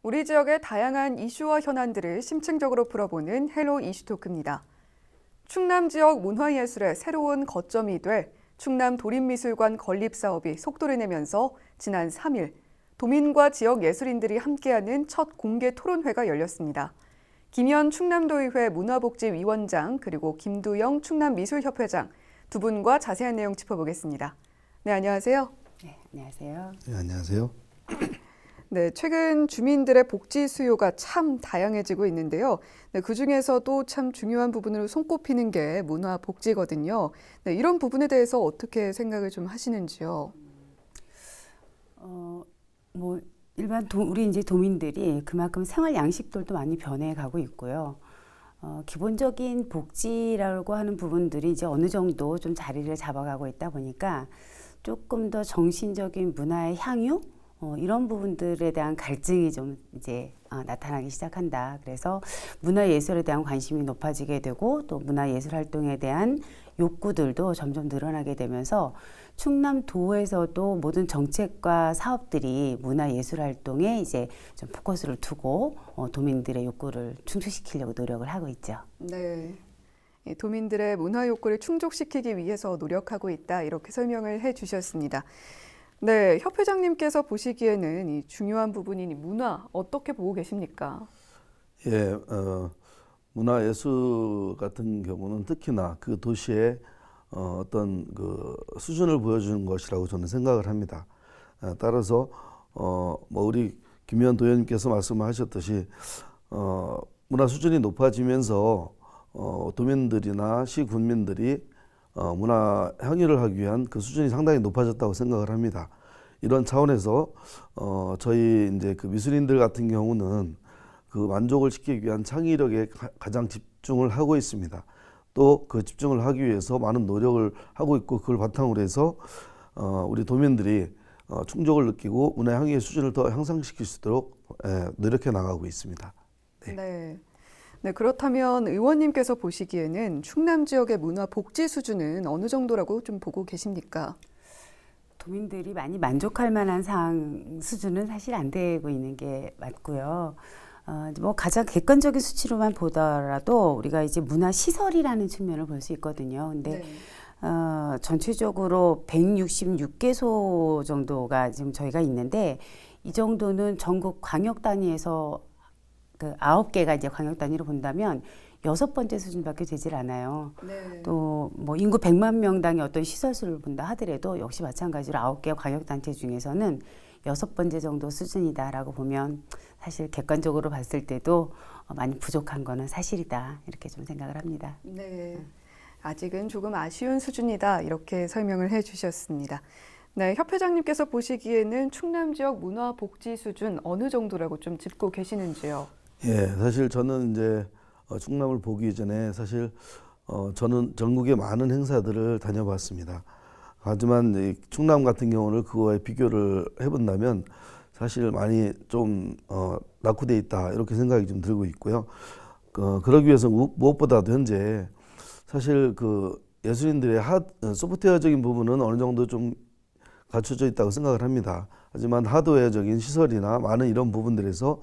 우리 지역의 다양한 이슈와 현안들을 심층적으로 풀어보는 헬로 이슈토크입니다. 충남 지역 문화예술의 새로운 거점이 될 충남 도립미술관 건립 사업이 속도를 내면서 지난 3일 도민과 지역 예술인들이 함께하는 첫 공개 토론회가 열렸습니다. 김현 충남도의회 문화복지위원장 그리고 김두영 충남미술협회장 두 분과 자세한 내용 짚어보겠습니다. 네, 안녕하세요. 네, 안녕하세요. 네, 안녕하세요. 네, 최근 주민들의 복지 수요가 참 다양해지고 있는데요. 네, 그중에서도 참 중요한 부분으로 손꼽히는 게 문화복지거든요. 네, 이런 부분에 대해서 어떻게 생각을 좀 하시는지요? 일반 우리 이제 도민들이 그만큼 생활 양식들도 많이 변해가고 있고요. 기본적인 복지라고 하는 부분들이 이제 어느 정도 좀 자리를 잡아가고 있다 보니까 조금 더 정신적인 문화의 향유 이런 부분들에 대한 갈증이 좀 이제 나타나기 시작한다. 그래서 문화예술에 대한 관심이 높아지게 되고 또 문화예술 활동에 대한 욕구들도 점점 늘어나게 되면서 충남도에서도 모든 정책과 사업들이 문화예술 활동에 이제 좀 포커스를 두고 도민들의 욕구를 충족시키려고 노력을 하고 있죠. 네. 도민들의 문화 욕구를 충족시키기 위해서 노력하고 있다. 이렇게 설명을 해 주셨습니다. 네, 협회장님께서 보시기에는 이 중요한 부분인 이 문화 어떻게 보고 계십니까? 예, 문화예술 같은 경우는 특히나 그 도시의 어떤 그 수준을 보여주는 것이라고 저는 생각을 합니다. 따라서 뭐 우리 김현 도의원님께서 말씀하셨듯이 문화 수준이 높아지면서 도민들이나 시군민들이 문화 향유를 하기 위한 그 수준이 상당히 높아졌다고 생각을 합니다. 이런 차원에서 저희 이제 그 미술인들 같은 경우는 그 만족을 시키기 위한 창의력에 가장 집중을 하고 있습니다. 또 그 집중을 하기 위해서 많은 노력을 하고 있고 그걸 바탕으로 해서 우리 도민들이 충족을 느끼고 문화 향유의 수준을 더 향상시킬 수 있도록 노력해 나가고 있습니다. 네. 네. 네, 그렇다면 의원님께서 보시기에는 충남 지역의 문화 복지 수준은 어느 정도라고 좀 보고 계십니까? 도민들이 많이 만족할 만한 수준은 사실 안 되고 있는 게 맞고요. 뭐 가장 객관적인 수치로만 보더라도 우리가 이제 문화 시설이라는 측면을 볼 수 있거든요. 근데 전체적으로 166개소 정도가 지금 저희가 있는데 이 정도는 전국 광역 단위에서 그 9개가 이제 광역 단위로 본다면 6번째 수준밖에 되질 않아요. 네. 또 뭐 인구 100만 명당의 어떤 시설수를 본다 하더라도 역시 마찬가지로 9개 광역 단체 중에서는 6번째 정도 수준이다라고 보면 사실 객관적으로 봤을 때도 많이 부족한 거는 사실이다. 이렇게 좀 생각을 합니다. 네. 아직은 조금 아쉬운 수준이다. 이렇게 설명을 해 주셨습니다. 네, 협회장님께서 보시기에는 충남 지역 문화 복지 수준 어느 정도라고 좀 짚고 계시는지요? 예, 사실 저는 이제 충남을 보기 전에 사실 저는 전국의 많은 행사들을 다녀봤습니다. 하지만 이 충남 같은 경우를 그거에 비교를 해본다면 사실 많이 좀 낙후돼 있다 이렇게 생각이 좀 들고 있고요. 그러기 위해서 무엇보다도 현재 사실 그 예술인들의 소프트웨어적인 부분은 어느 정도 좀 갖춰져 있다고 생각을 합니다. 하지만 하드웨어적인 시설이나 많은 이런 부분들에서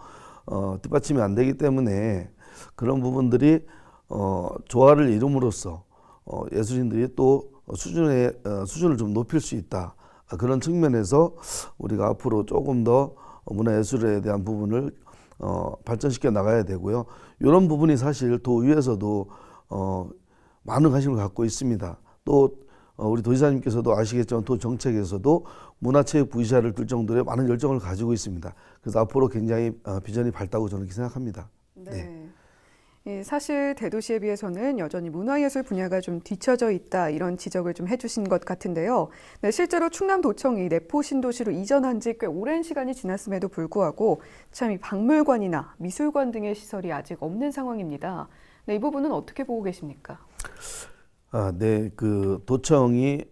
뒷받침이 안 되기 때문에 그런 부분들이 조화를 이룸으로써 예술인들이 또 수준을 좀 높일 수 있다. 그런 측면에서 우리가 앞으로 조금 더 문화예술에 대한 부분을 발전시켜 나가야 되고요. 이런 부분이 사실 도의회에서도 많은 관심을 갖고 있습니다. 또 우리 도지사님께서도 아시겠지만 도 정책에서도 문화체육 V자를 둘 정도의 많은 열정을 가지고 있습니다. 그래서 앞으로 굉장히 비전이 밝다고 저는 생각합니다. 네. 사실 대도시에 비해서는 여전히 문화예술 분야가 좀 뒤처져 있다 이런 지적을 좀 해주신 것 같은데요. 네, 실제로 충남도청이 내포 신도시로 이전한 지 꽤 오랜 시간이 지났음에도 불구하고 참 이 박물관이나 미술관 등의 시설이 아직 없는 상황입니다. 네, 이 부분은 어떻게 보고 계십니까? 네, 그 도청이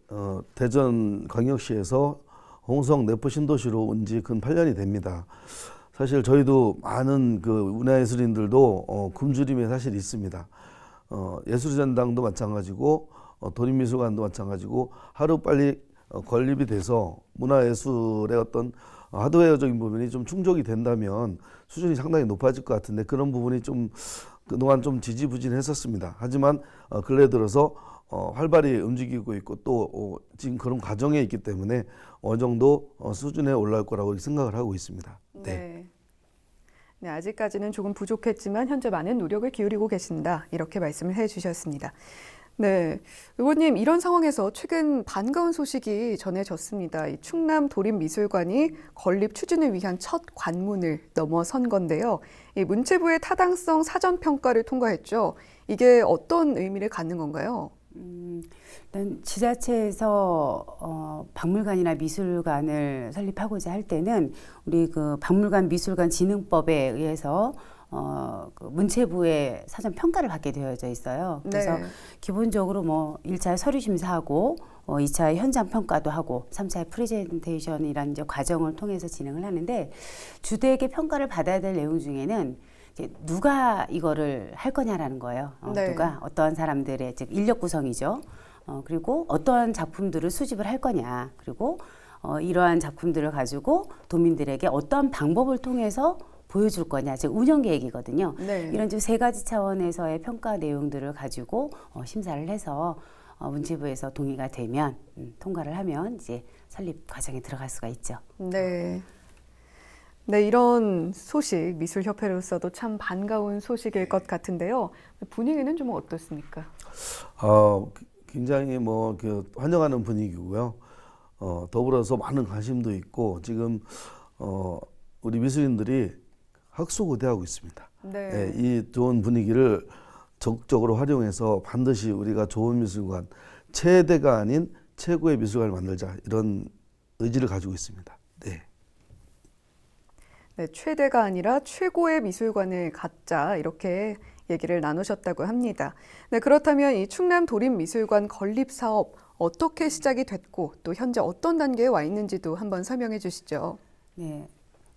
대전광역시에서 홍성 내포 신도시로 온 지 근 8년이 됩니다. 사실 저희도 많은 그 문화예술인들도 굶주림에 사실 있습니다. 예술전당도 마찬가지고 도립미술관도 마찬가지고 하루빨리 건립이 돼서 문화예술의 어떤 하드웨어적인 부분이 좀 충족이 된다면 수준이 상당히 높아질 것 같은데 그런 부분이 좀 그동안 좀 지지부진했었습니다. 하지만 근래 들어서 활발히 움직이고 있고 또 지금 그런 과정에 있기 때문에 어느 정도 수준에 올라올 거라고 생각을 하고 있습니다. 네. 네, 아직까지는 조금 부족했지만 현재 많은 노력을 기울이고 계신다. 이렇게 말씀을 해주셨습니다. 네, 의원님 이런 상황에서 최근 반가운 소식이 전해졌습니다. 이 충남 도립미술관이 건립 추진을 위한 첫 관문을 넘어선 건데요. 이 문체부의 타당성 사전 평가를 통과했죠. 이게 어떤 의미를 갖는 건가요? 일단 지자체에서 박물관이나 미술관을 설립하고자 할 때는 우리 그 박물관 미술관 진흥법에 의해서 그 문체부의 사전 평가를 받게 되어져 있어요. 그래서 네. 기본적으로 뭐 1차 서류 심사하고 2차 현장 평가도 하고 3차 프레젠테이션이라는 이제 과정을 통해서 진행을 하는데 주되게 평가를 받아야 될 내용 중에는 이제 누가 이거를 할 거냐라는 거예요. 네. 누가 어떠한 사람들의 즉 인력 구성이죠. 그리고 어떠한 작품들을 수집을 할 거냐. 그리고 이러한 작품들을 가지고 도민들에게 어떠한 방법을 통해서 보여줄 거냐, 즉 운영 계획이거든요. 네. 이런 좀 세 가지 차원에서의 평가 내용들을 가지고 심사를 해서 문체부에서 동의가 되면 통과를 하면 이제 설립 과정에 들어갈 수가 있죠. 네. 네, 이런 소식 미술협회로서도 참 반가운 소식일 것 같은데요. 분위기는 좀 어떻습니까? 굉장히 환영하는 분위기고요. 더불어서 많은 관심도 있고 지금 우리 미술인들이 학수고대하고 있습니다. 네. 예, 이 좋은 분위기를 적극적으로 활용해서 반드시 우리가 좋은 미술관, 최대가 아닌 최고의 미술관을 만들자 이런 의지를 가지고 있습니다. 네. 네, 최대가 아니라 최고의 미술관을 갖자 이렇게 얘기를 나누셨다고 합니다. 네, 그렇다면 이 충남 도립미술관 건립 사업 어떻게 시작이 됐고 또 현재 어떤 단계에 와 있는지도 한번 설명해 주시죠. 네.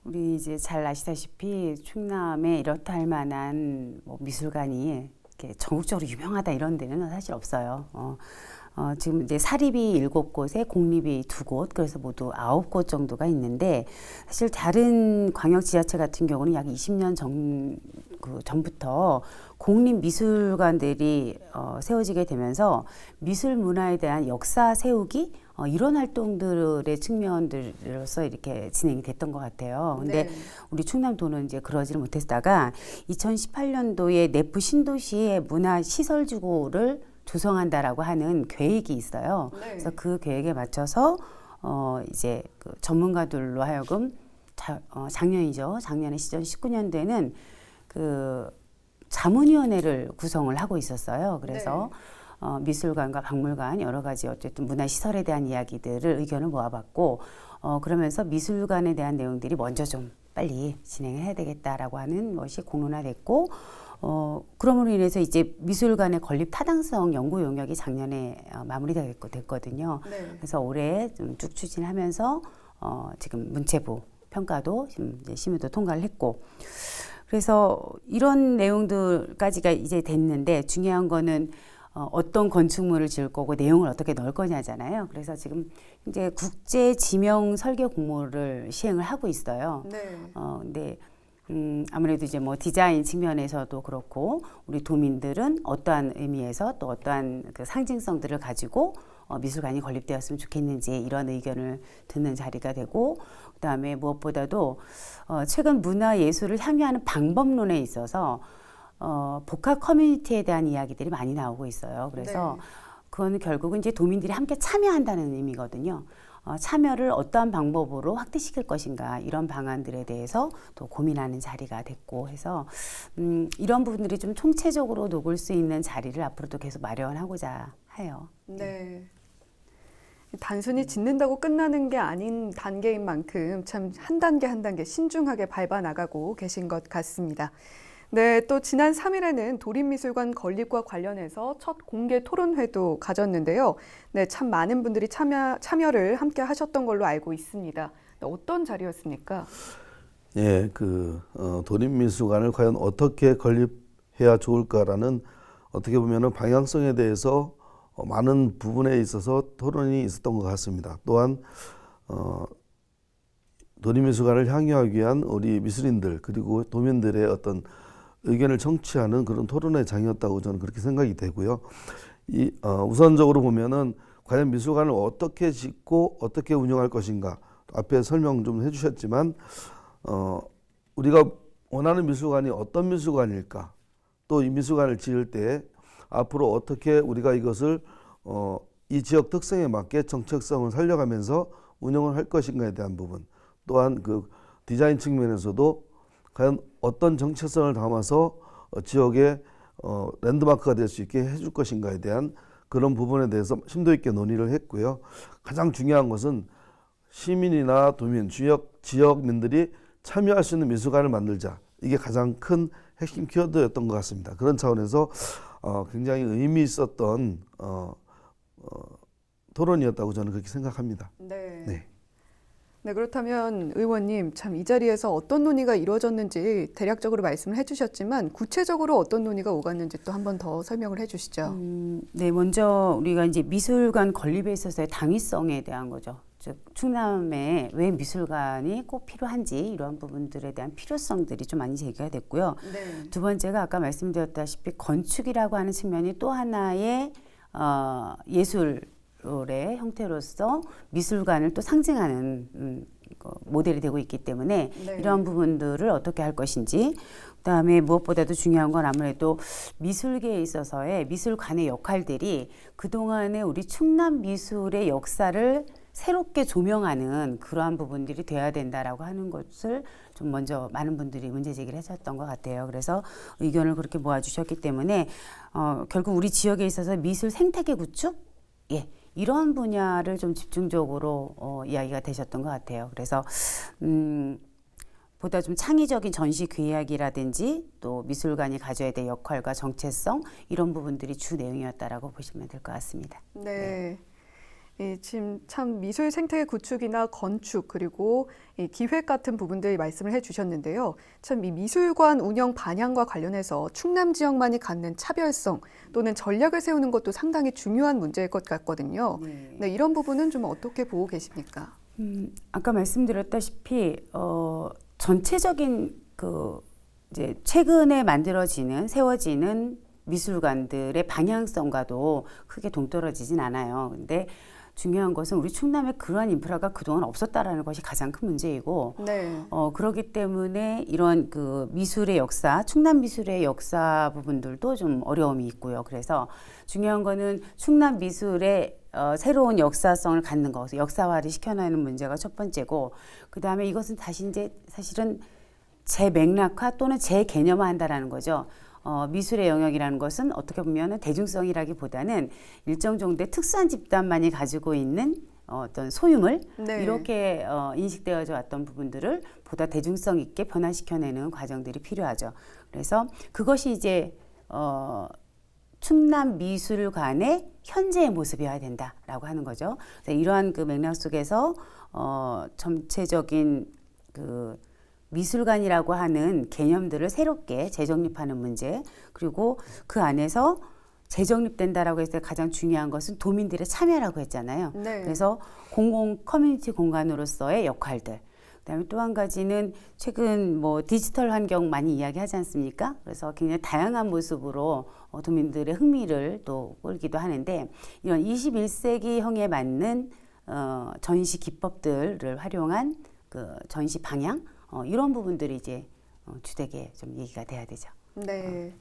우리 이제 잘 아시다시피 충남에 이렇다 할 만한 뭐 미술관이 이렇게 전국적으로 유명하다 이런 데는 사실 없어요. 지금 이제 사립이 7곳에 공립이 2곳, 그래서 모두 9곳 정도가 있는데 사실 다른 광역 지자체 같은 경우는 약 20년 전부터 공립 미술관들이 세워지게 되면서 미술 문화에 대한 역사 세우기 이런 활동들의 측면들로서 이렇게 진행이 됐던 것 같아요. 근데 네. 우리 충남도는 이제 그러지를 못했다가 2018년도에 내부 신도시의 문화시설지구를 조성한다라고 하는 계획이 있어요. 네. 그래서 그 계획에 맞춰서 이제 그 전문가들로 하여금 작년이죠. 작년에 시절 19년도에는 그 자문위원회를 구성을 하고 있었어요. 그래서 미술관과 박물관 여러 가지 어쨌든 문화시설에 대한 이야기들을 의견을 모아봤고 그러면서 미술관에 대한 내용들이 먼저 좀 빨리 진행을 해야 되겠다라고 하는 것이 공론화됐고 그럼으로 인해서 이제 미술관의 건립 타당성 연구 용역이 작년에 마무리됐거든요. 네. 그래서 올해 좀 쭉 추진하면서 지금 문체부 평가도 지금 이제 심의도 통과를 했고 그래서 이런 내용들까지가 이제 됐는데 중요한 거는 어떤 건축물을 지을 거고 내용을 어떻게 넣을 거냐잖아요. 그래서 지금 이제 국제 지명 설계 공모를 시행을 하고 있어요. 네. 근데 아무래도 이제 뭐 디자인 측면에서도 그렇고 우리 도민들은 어떠한 의미에서 또 어떠한 그 상징성들을 가지고 미술관이 건립되었으면 좋겠는지 이런 의견을 듣는 자리가 되고 그다음에 무엇보다도 최근 문화예술을 향유하는 방법론에 있어서 복합 커뮤니티에 대한 이야기들이 많이 나오고 있어요. 그래서 네. 그거는 결국은 이제 도민들이 함께 참여한다는 의미거든요. 참여를 어떠한 방법으로 확대시킬 것인가 이런 방안들에 대해서 또 고민하는 자리가 됐고 해서 이런 부분들이 좀 총체적으로 녹을 수 있는 자리를 앞으로도 계속 마련하고자 해요. 네. 단순히 짓는다고 끝나는 게 아닌 단계인 만큼 참 한 단계 한 단계 신중하게 밟아 나가고 계신 것 같습니다. 네, 또 지난 3일에는 도립미술관 건립과 관련해서 첫 공개 토론회도 가졌는데요. 네, 참 많은 분들이 참여를 함께 하셨던 걸로 알고 있습니다. 어떤 자리였습니까? 예, 도립미술관을 과연 어떻게 건립해야 좋을까라는 어떻게 보면은 방향성에 대해서 많은 부분에 있어서 토론이 있었던 것 같습니다. 또한 도립미술관을 향유하기 위한 우리 미술인들 그리고 도민들의 어떤 의견을 청취하는 그런 토론의 장이었다고 저는 그렇게 생각이 되고요. 우선적으로 보면은 과연 미술관을 어떻게 짓고 어떻게 운영할 것인가 앞에 설명 좀 해주셨지만 우리가 원하는 미술관이 어떤 미술관일까 또 이 미술관을 지을 때 앞으로 어떻게 우리가 이것을 이 지역 특성에 맞게 정책성을 살려가면서 운영을 할 것인가에 대한 부분 또한 그 디자인 측면에서도 과연 어떤 정체성을 담아서 지역의 랜드마크가 될 수 있게 해줄 것인가에 대한 그런 부분에 대해서 심도 있게 논의를 했고요. 가장 중요한 것은 시민이나 도민, 지역민들이 참여할 수 있는 미술관을 만들자. 이게 가장 큰 핵심 키워드였던 것 같습니다. 그런 차원에서 굉장히 의미 있었던 토론이었다고 저는 그렇게 생각합니다. 네. 네. 네, 그렇다면 의원님 참 이 자리에서 어떤 논의가 이루어졌는지 대략적으로 말씀을 해주셨지만 구체적으로 어떤 논의가 오갔는지 또 한 번 더 설명을 해주시죠. 네, 먼저 우리가 이제 미술관 건립에 있어서의 당위성에 대한 거죠. 즉 충남에 왜 미술관이 꼭 필요한지 이러한 부분들에 대한 필요성들이 좀 많이 제기가 됐고요. 네. 두 번째가 아까 말씀드렸다시피 건축이라고 하는 측면이 또 하나의 예술의 형태로서 미술관을 또 상징하는 모델이 되고 있기 때문에 네. 이러한 부분들을 어떻게 할 것인지 그다음에 무엇보다도 중요한 건 아무래도 미술계에 있어서의 미술관의 역할들이 그동안의 우리 충남 미술의 역사를 새롭게 조명하는 그러한 부분들이 돼야 된다라고 하는 것을 좀 먼저 많은 분들이 문제 제기를 하셨던 것 같아요. 그래서 의견을 그렇게 모아주셨기 때문에 결국 우리 지역에 있어서 미술 생태계 구축? 예. 이런 분야를 좀 집중적으로 이야기가 되셨던 것 같아요. 그래서 보다 좀 창의적인 전시 기획이라든지 또 미술관이 가져야 될 역할과 정체성 이런 부분들이 주 내용이었다라고 보시면 될 것 같습니다. 네. 지금 참 미술 생태 구축이나 건축 그리고 이 기획 같은 부분들 말씀을 해주셨는데요. 참 이 미술관 운영 방향과 관련해서 충남 지역만이 갖는 차별성 또는 전략을 세우는 것도 상당히 중요한 문제일 것 같거든요. 네, 이런 부분은 좀 어떻게 보고 계십니까? 아까 말씀드렸다시피 전체적인 이제 최근에 세워지는 미술관들의 방향성과도 크게 동떨어지진 않아요. 근데 중요한 것은 우리 충남에 그러한 인프라가 그동안 없었다라는 것이 가장 큰 문제이고, 네. 그렇기 때문에 이런 그 미술의 역사, 충남 미술의 역사 부분들도 좀 어려움이 있고요. 그래서 중요한 거는 충남 미술의 새로운 역사성을 갖는 것, 역사화를 시켜내는 문제가 첫 번째고, 그 다음에 이것은 다시 이제 사실은 재맥락화 또는 재개념화한다라는 거죠. 미술의 영역이라는 것은 어떻게 보면 대중성이라기보다는 일정 정도의 특수한 집단만이 가지고 있는 어떤 소유물 네. 이렇게 인식되어져 왔던 부분들을 보다 대중성 있게 변화시켜내는 과정들이 필요하죠. 그래서 그것이 이제 충남 미술관의 현재의 모습이어야 된다라고 하는 거죠. 그래서 이러한 그 맥락 속에서 전체적인 그 미술관이라고 하는 개념들을 새롭게 재정립하는 문제, 그리고 그 안에서 재정립된다라고 했을 때 가장 중요한 것은 도민들의 참여라고 했잖아요. 네. 그래서 공공 커뮤니티 공간으로서의 역할들. 그다음에 또 한 가지는 최근 디지털 환경 많이 이야기하지 않습니까? 그래서 굉장히 다양한 모습으로 도민들의 흥미를 또 끌기도 하는데 이런 21세기형에 맞는 전시 기법들을 활용한 그 전시 방향 이런 부분들이 이제 주되게 좀 얘기가 돼야 되죠. 네.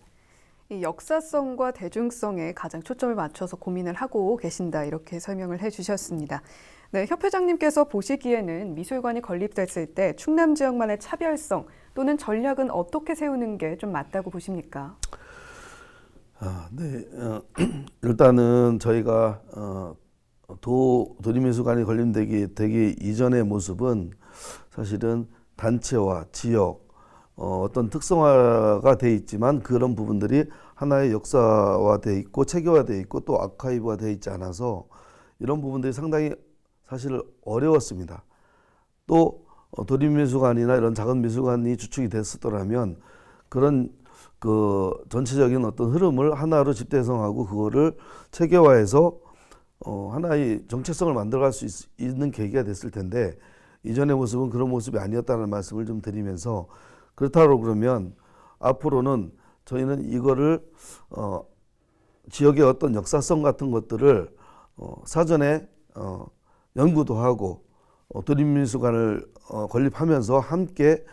이 역사성과 대중성에 가장 초점을 맞춰서 고민을 하고 계신다 이렇게 설명을 해주셨습니다. 네, 협회장님께서 보시기에는 미술관이 건립됐을 때 충남 지역만의 차별성 또는 전략은 어떻게 세우는 게 좀 맞다고 보십니까? 네. 일단은 저희가 도립미술관이 건립되기 이전의 모습은 사실은 단체와 지역 어떤 특성화가 돼 있지만 그런 부분들이 하나의 역사화돼 있고 체계화돼 있고 또 아카이브화돼 있지 않아서 이런 부분들이 상당히 사실 어려웠습니다. 또 도립미술관이나 이런 작은 미술관이 주축이 됐었더라면 그런 그 전체적인 어떤 흐름을 하나로 집대성하고 그거를 체계화해서 하나의 정체성을 만들어갈 수 있는 계기가 됐을 텐데 이전의 모습은 그런 모습이 아니었다는 말씀을 좀 드리면서, 그렇다고 그러면 앞으로는 저희는 이거를 지역의 어떤 역사성 같은 것들을 사전에 연구도 하고 도립미술관을 건립하면서 함께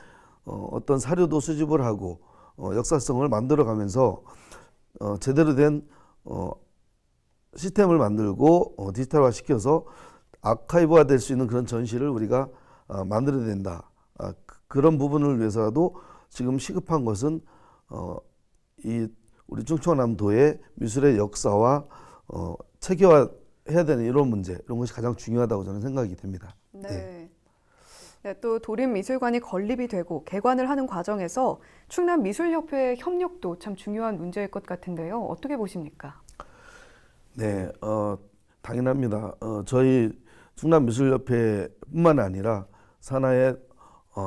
어떤 사료도 수집을 하고 역사성을 만들어가면서 제대로 된 시스템을 만들고 디지털화 시켜서 아카이브화 될 수 있는 그런 전시를 우리가 만들어야 된다. 그런 부분을 위해서라도 지금 시급한 것은 이 우리 충청남도의 미술의 역사와 체계화해야 되는 이런 문제, 이런 것이 가장 중요하다고 저는 생각이 됩니다. 네. 네, 또 도립미술관이 건립이 되고 개관을 하는 과정에서 충남미술협회의 협력도 참 중요한 문제일 것 같은데요. 어떻게 보십니까? 네, 당연합니다. 저희 충남미술협회뿐만 아니라 산하에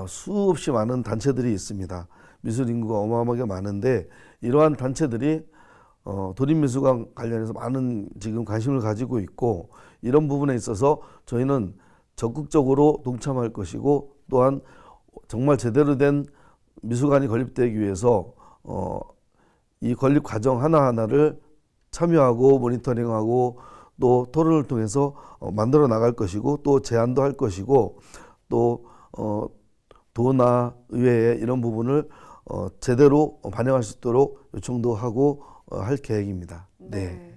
수없이 많은 단체들이 있습니다. 미술 인구가 어마어마하게 많은데 이러한 단체들이 도립미술관 관련해서 많은 지금 관심을 가지고 있고, 이런 부분에 있어서 저희는 적극적으로 동참할 것이고, 또한 정말 제대로 된 미술관이 건립되기 위해서 이 건립 과정 하나하나를 참여하고 모니터링하고 또 토론을 통해서 만들어 나갈 것이고, 또 제안도 할 것이고, 또 도나 의회에 이런 부분을 제대로 반영할 수 있도록 요청도 하고 할 계획입니다. 네.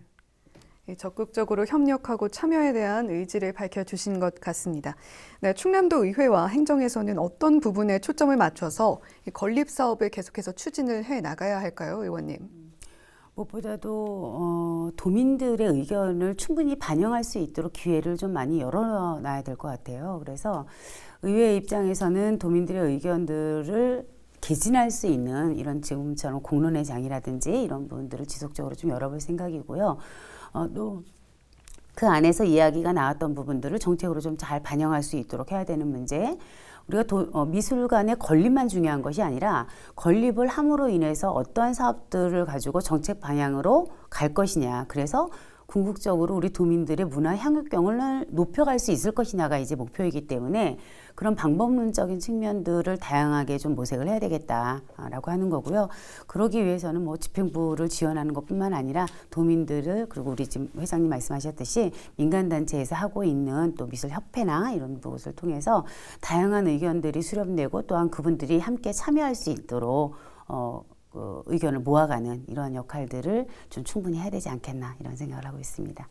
적극적으로 협력하고 참여에 대한 의지를 밝혀주신 것 같습니다. 네, 충남도 의회와 행정에서는 어떤 부분에 초점을 맞춰서 이 건립 사업을 계속해서 추진을 해 나가야 할까요, 의원님? 무엇보다도 도민들의 의견을 충분히 반영할 수 있도록 기회를 좀 많이 열어놔야 될 것 같아요. 그래서 의회 입장에서는 도민들의 의견들을 개진할 수 있는 이런 지금처럼 공론의 장이라든지 이런 부분들을 지속적으로 좀 열어볼 생각이고요. 또 그 안에서 이야기가 나왔던 부분들을 정책으로 좀 잘 반영할 수 있도록 해야 되는 문제. 우리가 미술관의 건립만 중요한 것이 아니라 건립을 함으로 인해서 어떠한 사업들을 가지고 정책 방향으로 갈 것이냐. 그래서 궁극적으로 우리 도민들의 문화 향유경을 높여갈 수 있을 것이냐가 이제 목표이기 때문에 그런 방법론적인 측면들을 다양하게 좀 모색을 해야 되겠다라고 하는 거고요. 그러기 위해서는 뭐 집행부를 지원하는 것뿐만 아니라 도민들을, 그리고 우리 지금 회장님 말씀하셨듯이 민간단체에서 하고 있는 또 미술협회나 이런 곳을 통해서 다양한 의견들이 수렴되고 또한 그분들이 함께 참여할 수 있도록 그 의견을 모아가는 이러한 역할들을 좀 충분히 해야 되지 않겠나 이런 생각을 하고 있습니다.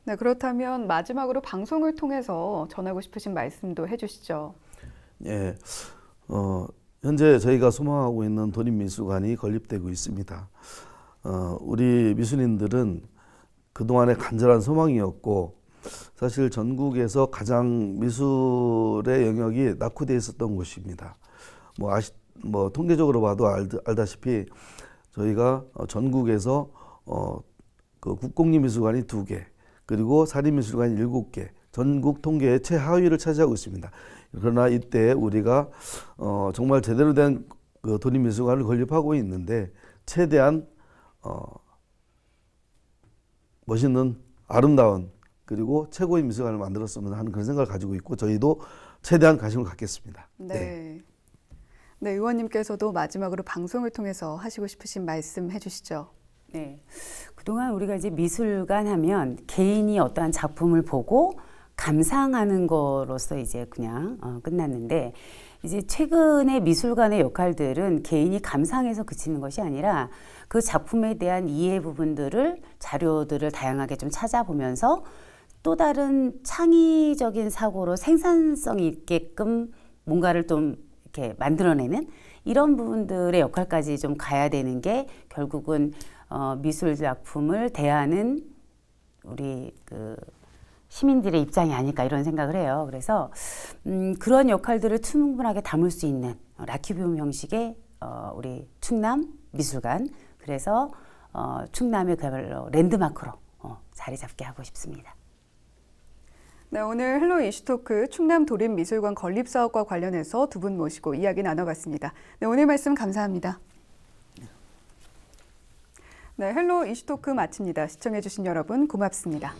네, 그렇다면 마지막으로 방송을 통해서 전하고 싶으신 말씀도 해주시죠. 예, 현재 저희가 소망하고 있는 도립미술관이 건립되고 있습니다. 우리 미술인들은 그동안의 간절한 소망이었고, 사실 전국에서 가장 미술의 영역이 낙후되어 있었던 곳입니다. 뭐 통계적으로 봐도 알다시피 저희가 전국에서 그 국공립미술관이 2개, 그리고 사립미술관이 7개, 전국 통계의 최하위를 차지하고 있습니다. 그러나 이때 우리가 정말 제대로 된 그 도립미술관을 건립하고 있는데 최대한 멋있는 아름다운 그리고 최고의 미술관을 만들었으면 하는 그런 생각을 가지고 있고, 저희도 최대한 관심을 갖겠습니다. 네. 네, 의원님께서도 마지막으로 방송을 통해서 하시고 싶으신 말씀 해주시죠. 네. 그동안 우리가 이제 미술관 하면 개인이 어떠한 작품을 보고 감상하는 거로서 이제 그냥 끝났는데, 이제 최근에 미술관의 역할들은 개인이 감상해서 그치는 것이 아니라 그 작품에 대한 이해 부분들을, 자료들을 다양하게 좀 찾아보면서 또 다른 창의적인 사고로 생산성 있게끔 뭔가를 좀 이렇게 만들어내는 이런 부분들의 역할까지 좀 가야 되는 게 결국은 미술 작품을 대하는 우리 그 시민들의 입장이 아닐까 이런 생각을 해요. 그래서 그런 역할들을 충분하게 담을 수 있는 라큐비움 형식의 우리 충남 미술관, 그래서 충남의 그야말로 랜드마크로 자리 잡게 하고 싶습니다. 네, 오늘 헬로 이슈토크 충남 도립미술관 건립 사업과 관련해서 두 분 모시고 이야기 나눠봤습니다. 네, 오늘 말씀 감사합니다. 네, 헬로 이슈토크 마칩니다. 시청해주신 여러분 고맙습니다.